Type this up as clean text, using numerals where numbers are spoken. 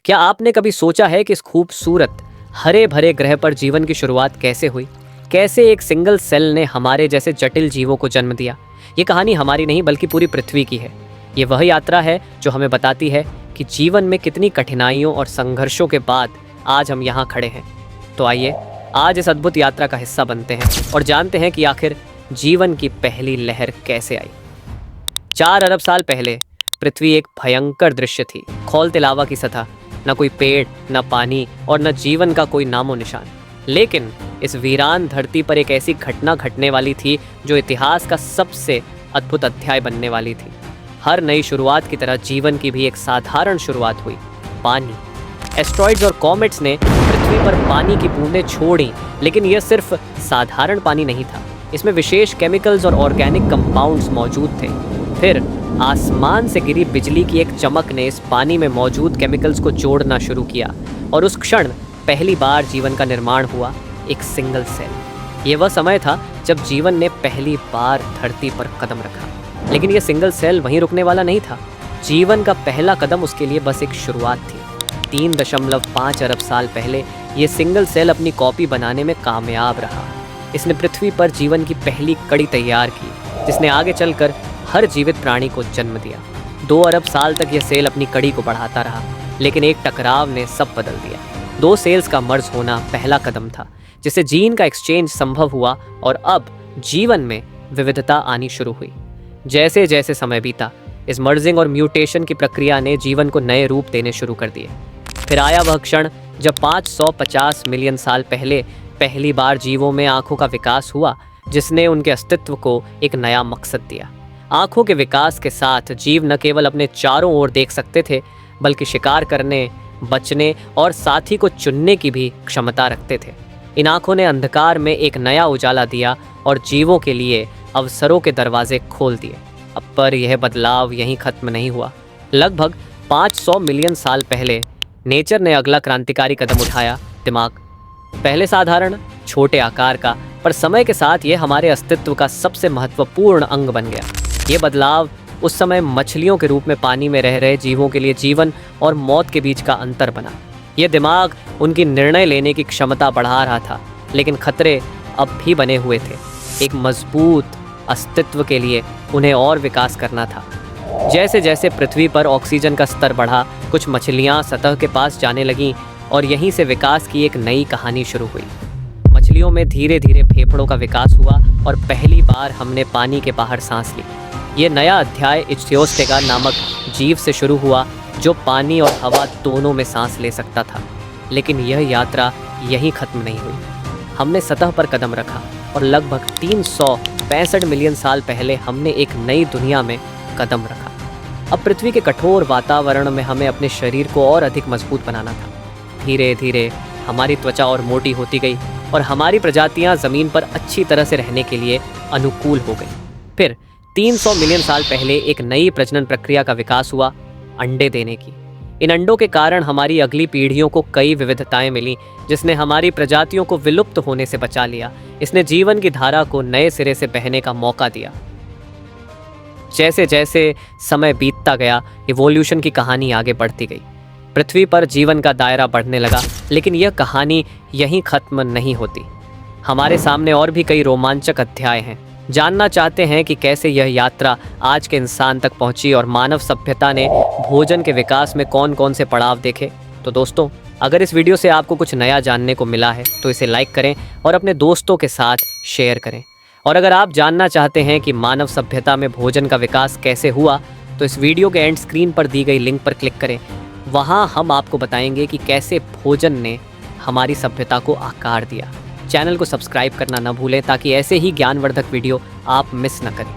क्या आपने कभी सोचा है कि इस खूबसूरत हरे भरे ग्रह पर जीवन की शुरुआत कैसे हुई? कैसे एक सिंगल सेल ने हमारे जैसे जटिल जीवों को जन्म दिया? ये कहानी हमारी नहीं बल्कि पूरी पृथ्वी की है। ये वह यात्रा है जो हमें बताती है कि जीवन में कितनी कठिनाइयों और संघर्षों के बाद आज हम यहाँ खड़े हैं। तो आइए आज इस अद्भुत यात्रा का हिस्सा बनते हैं और जानते हैं कि आखिर जीवन की पहली लहर कैसे आई। 4 अरब साल पहले पृथ्वी एक भयंकर दृश्य थी। खौलते लावा की सतह, न कोई पेड़, न पानी और न जीवन का कोई नामो निशान। लेकिन इस वीरान धरती पर एक ऐसी घटना घटने वाली थी जो इतिहास का सबसे अद्भुत अध्याय बनने वाली थी। हर नई शुरुआत की तरह जीवन की भी एक साधारण शुरुआत हुई, पानी। एस्ट्रॉइड्स और कॉमेट्स ने पृथ्वी पर पानी की बूंदें छोड़ी, लेकिन यह सिर्फ साधारण पानी नहीं था। इसमें विशेष केमिकल्स और ऑर्गेनिक कंपाउंड्स मौजूद थे। फिर आसमान से गिरी बिजली की एक चमक ने इस पानी में मौजूद केमिकल्स को जोड़ना शुरू किया और उस क्षण पहली बार जीवन का निर्माण हुआ, एक सिंगल सेल। ये वह समय था जब जीवन ने पहली बार धरती पर कदम रखा। लेकिन यह सिंगल सेल वहीं रुकने वाला नहीं था। जीवन का पहला कदम उसके लिए बस एक शुरुआत थी। 3.5 अरब साल पहले ये सिंगल सेल अपनी कॉपी बनाने में कामयाब रहा। इसने पृथ्वी पर जीवन की पहली कड़ी तैयार की, जिसने आगे चलकर हर जीवित प्राणी को जन्म दिया। 2 अरब साल तक यह सेल अपनी कड़ी को बढ़ाता रहा, लेकिन एक टकराव ने सब बदल दिया। 2 सेल्स का मर्ज होना पहला कदम था, जिससे जीन का एक्सचेंज संभव हुआ और अब जीवन में विविधता आनी शुरू हुई। जैसे जैसे समय बीता, इस मर्जिंग और म्यूटेशन की प्रक्रिया ने जीवन को नए रूप देने शुरू कर दिए। फिर आया वह क्षण जब 550 मिलियन साल पहले पहली बार जीवों में आंखों का विकास हुआ, जिसने उनके अस्तित्व को एक नया मकसद दिया। आंखों के विकास के साथ जीव न केवल अपने चारों ओर देख सकते थे, बल्कि शिकार करने, बचने और साथी को चुनने की भी क्षमता रखते थे। इन आंखों ने अंधकार में एक नया उजाला दिया और जीवों के लिए अवसरों के दरवाजे खोल दिए। अब पर यह बदलाव यहीं खत्म नहीं हुआ। लगभग 500 मिलियन साल पहले नेचर ने अगला क्रांतिकारी कदम उठाया, दिमाग। पहले साधारण छोटे आकार का, पर समय के साथ ये हमारे अस्तित्व का सबसे महत्वपूर्ण अंग बन गया। ये बदलाव उस समय मछलियों के रूप में पानी में रह रहे जीवों के लिए जीवन और मौत के बीच का अंतर बना। यह दिमाग उनकी निर्णय लेने की क्षमता बढ़ा रहा था, लेकिन खतरे अब भी बने हुए थे। एक मजबूत अस्तित्व के लिए उन्हें और विकास करना था। जैसे जैसे पृथ्वी पर ऑक्सीजन का स्तर बढ़ा, कुछ मछलियाँ सतह के पास जाने लगीं और यहीं से विकास की एक नई कहानी शुरू हुई। मछलियों में धीरे धीरे फेफड़ों का विकास हुआ और पहली बार हमने पानी के बाहर सांस ली। ये नया अध्याय इच्थियोस्टेगा नामक जीव से शुरू हुआ, जो पानी और हवा दोनों में सांस ले सकता था। लेकिन यह यात्रा यहीं खत्म नहीं हुई। हमने सतह पर कदम रखा और लगभग 365 मिलियन साल पहले हमने एक नई दुनिया में कदम रखा। अब पृथ्वी के कठोर वातावरण में हमें अपने शरीर को और अधिक मजबूत बनाना था। धीरे धीरे हमारी त्वचा और मोटी होती गई और हमारी प्रजातियां ज़मीन पर अच्छी तरह से रहने के लिए अनुकूल हो गई। फिर 300 मिलियन साल पहले एक नई प्रजनन प्रक्रिया का विकास हुआ, अंडे देने की। इन अंडों के कारण हमारी अगली पीढ़ियों को कई विविधताएं मिली, जिसने हमारी प्रजातियों को विलुप्त होने से बचा लिया। इसने जीवन की धारा को नए सिरे से बहने का मौका दिया। जैसे जैसे समय बीतता गया, इवोल्यूशन की कहानी आगे बढ़ती गई। पृथ्वी पर जीवन का दायरा बढ़ने लगा, लेकिन यह कहानी यहीं खत्म नहीं होती। हमारे सामने और भी कई रोमांचक अध्याय हैं। जानना चाहते हैं कि कैसे यह यात्रा आज के इंसान तक पहुंची और मानव सभ्यता ने भोजन के विकास में कौन कौन से पड़ाव देखे। तो दोस्तों, अगर इस वीडियो से आपको कुछ नया जानने को मिला है तो इसे लाइक करें और अपने दोस्तों के साथ शेयर करें। और अगर आप जानना चाहते हैं कि मानव सभ्यता में भोजन का विकास कैसे हुआ, तो इस वीडियो के एंड स्क्रीन पर दी गई लिंक पर क्लिक करें। वहाँ हम आपको बताएंगे कि कैसे भोजन ने हमारी सभ्यता को आकार दिया। चैनल को सब्सक्राइब करना न भूलें ताकि ऐसे ही ज्ञानवर्धक वीडियो आप मिस न करें।